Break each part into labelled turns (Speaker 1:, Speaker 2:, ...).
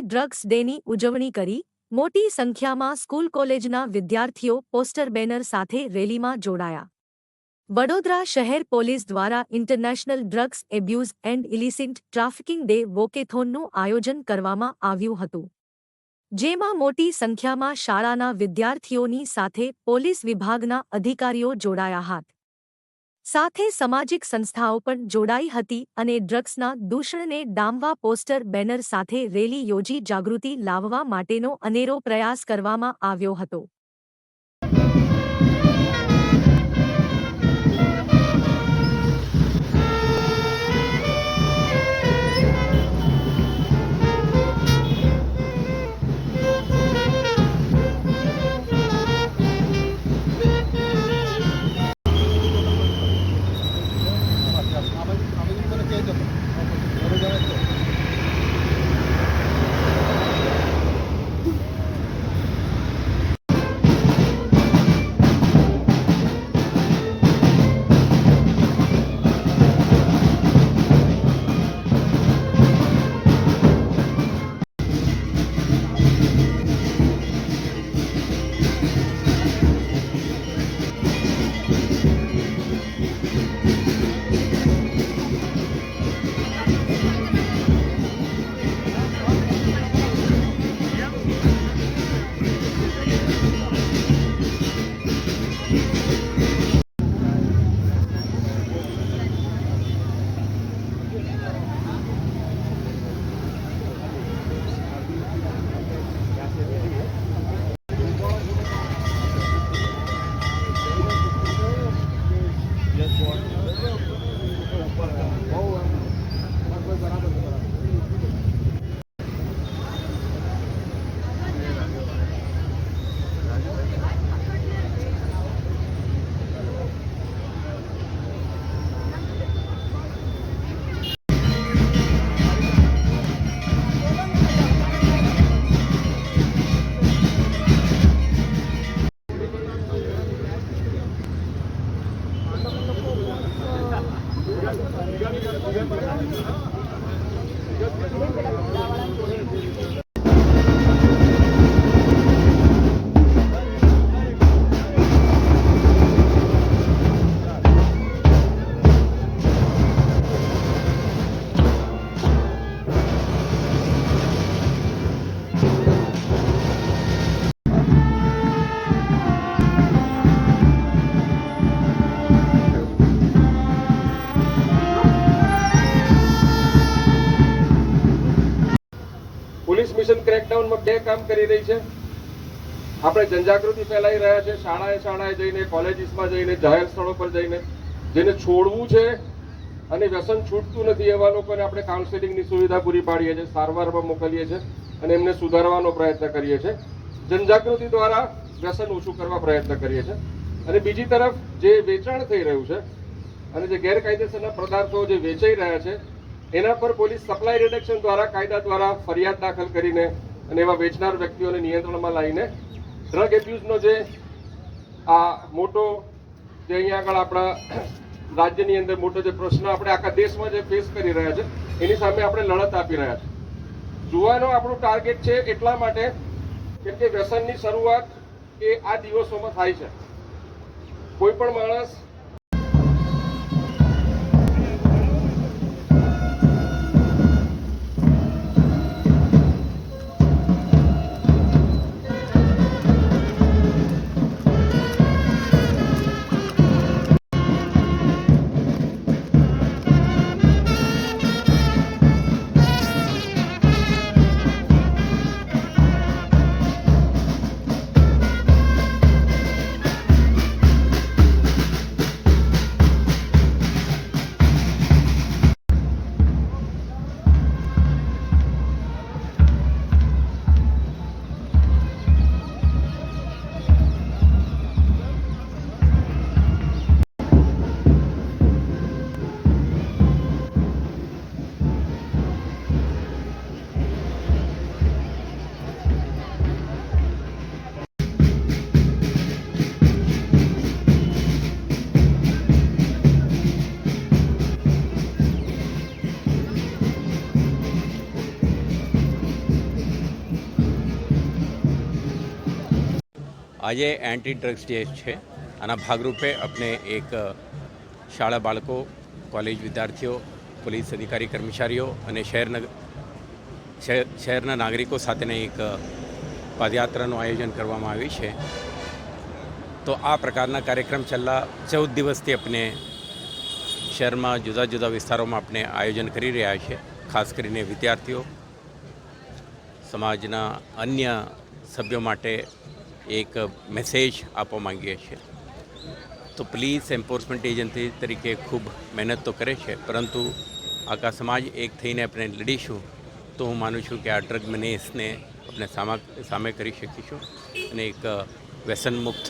Speaker 1: Drugs ડેની ઉજવણી કરી મોટી સંખ્યામાં સ્કૂલ કોલેજના વિદ્યાર્થીઓ પોસ્ટર બેનર સાથે રેલીમાં જોડાયા. વડોદરા શહેર પોલીસ દ્વારા international drugs abuse and illicit trafficking day વોકેથોનનું આયોજન કરવામાં આવ્યું હતું, જેમાં મોટી સંખ્યામાં શાળાના વિદ્યાર્થીઓની સાથે પોલીસ વિભાગના અધિકારીઓ જોડાયા હતા. સાથે સામાજિક સંસ્થાઓ પણ જોડાઈ હતી અને ડ્રગ્સના દૂષણને ડામવા પોસ્ટર બેનર સાથે રેલી યોજી જાગૃતિ લાવવા માટેનો અનેરો પ્રયાસ કરવામાં આવ્યો હતો.
Speaker 2: પોલીસ મિશન ક્રેકડાઉનમાં બે કામ કરી રહી છે. આપણે જનજાગૃતિ ફેલાઈ રહ્યા છે, શાળાએ શાળાએ જઈને, કોલેજીસમાં જઈને, જાહેર સ્થળો પર જઈને જેને છોડવું છે અને વ્યસન છૂટતું નથી એવા લોકોને આપણે કાઉન્સેલિંગની સુવિધા પૂરી પાડીએ છીએ, સારવારમાં મોકલીએ છીએ અને એમને સુધારવાનો પ્રયત્ન કરીએ છીએ. જનજાગૃતિ દ્વારા વ્યસન ઓછું કરવા પ્રયત્ન કરીએ છીએ. અને બીજી તરફ જે વેચાણ થઈ રહ્યું છે અને જે ગેરકાયદેસરના પદાર્થો જે વેચાઈ રહ્યા છે એના પર પોલીસ સપ્લાય રિડક્શન દ્વારા કાયદા દ્વારા ફરિયાદ દાખલ કરીને અને એવા વેચનાર વ્યક્તિઓને નિયંત્રણમાં લાવીને ડ્રગ એબ્યુઝનો જે આ મોટો જે અહીંયા આગળ આપણા રાજ્યની અંદર મોટો જે પ્રશ્ન આપણે આખા દેશમાં જે ફેસ કરી રહ્યા છે એની સામે આપણે લડત આપી રહ્યા છે. જોવાનો આપણું ટાર્ગેટ છે એટલા માટે કેમ કે વ્યસનની શરૂઆત એ આ દિવસોમાં થાય છે. કોઈ પણ માણસ
Speaker 3: આજે એન્ટી ડ્રગ્સ ડે છે. આના ભાગરૂપે આપણે એક શાળા બાળકો, કોલેજ વિદ્યાર્થીઓ, પોલીસ અધિકારી કર્મચારીઓ અને શહેરના નાગરિકો સાથેના એક પદયાત્રાનું આયોજન કરવામાં આવ્યું છે. તો આ પ્રકારના કાર્યક્રમ છેલ્લા 14 દિવસથી આપણે શહેરમાં જુદા જુદા વિસ્તારોમાં આપણે આયોજન કરી રહ્યા છીએ. ખાસ કરીને વિદ્યાર્થીઓ, સમાજના અન્ય સભ્યો માટે એક મેસેજ આપવા માંગીએ છીએ. તો પોલીસ એન્ફોર્સમેન્ટ એજન્સી તરીકે ખૂબ મહેનત તો કરે છે, પરંતુ આખા સમાજ એક થઈને આપણે લડીશું તો હું માનું છું કે આ ડ્રગ મેનેસને આપણે સામે કરી શકીશું અને એક વ્યસનમુક્ત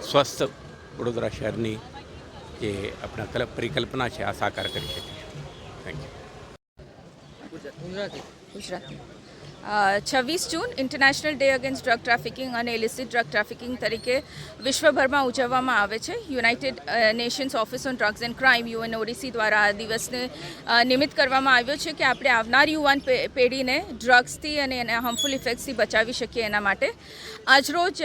Speaker 3: સ્વસ્થ વડોદરા શહેરની જે આપણા પરિકલ્પના છે આ સાકાર કરી શકીશું. Thank you.
Speaker 4: Gujarati 26 June international day against drug trafficking અને ઇલિસિટ ડ્રગ ટ્રાફિકિંગ તરીકે વિશ્વભરમાં ઉજવવામાં આવે છે. United Nations office on drugs and crime UNODC દ્વારા આ દિવસને નિમિત્ત કરવામાં આવ્યો છે કે આપણે આવનાર યુવાન પેઢીને ડ્રગ્સથી અને એના હાર્મફુલ ઇફેક્ટ્સથી બચાવી શકીએ એના માટે. આજરોજ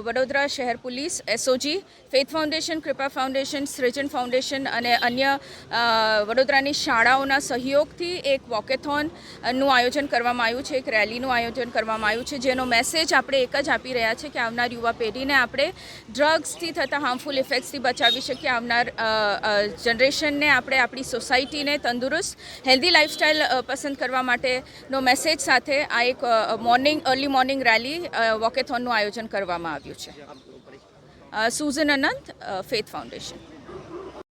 Speaker 4: વડોદરા શહેર પોલીસ, SOG, ફેથ ફાઉન્ડેશન, કૃપા ફાઉન્ડેશન, સૃજન ફાઉન્ડેશન અને અન્ય વડોદરાની શાળાઓના સહયોગથી એક વોકેથોનનું આયોજન કરવામાં આવ્યું છે, એક રેલીનું આયોજન કરવામાં આવ્યું છે, જેનો મેસેજ આપણે એક જ આપી રહ્યા છે કે આવનાર યુવા પેઢીને આપણે ડ્રગ્સથી થતા હાર્મફુલ ઇફેક્ટ્સથી બચાવી શકીએ. આવનાર જનરેશનને આપણે આપણી સોસાયટીને તંદુરસ્ત હેલ્ધી લાઇફસ્ટાઇલ પસંદ કરવા માટેનો મેસેજ સાથે આ એક અર્લી મોર્નિંગ રેલી વોકેથોનનું આયોજન કરવામાં આવ્યું છે. સુઝન અનંત, ફેથ ફાઉન્ડેશન.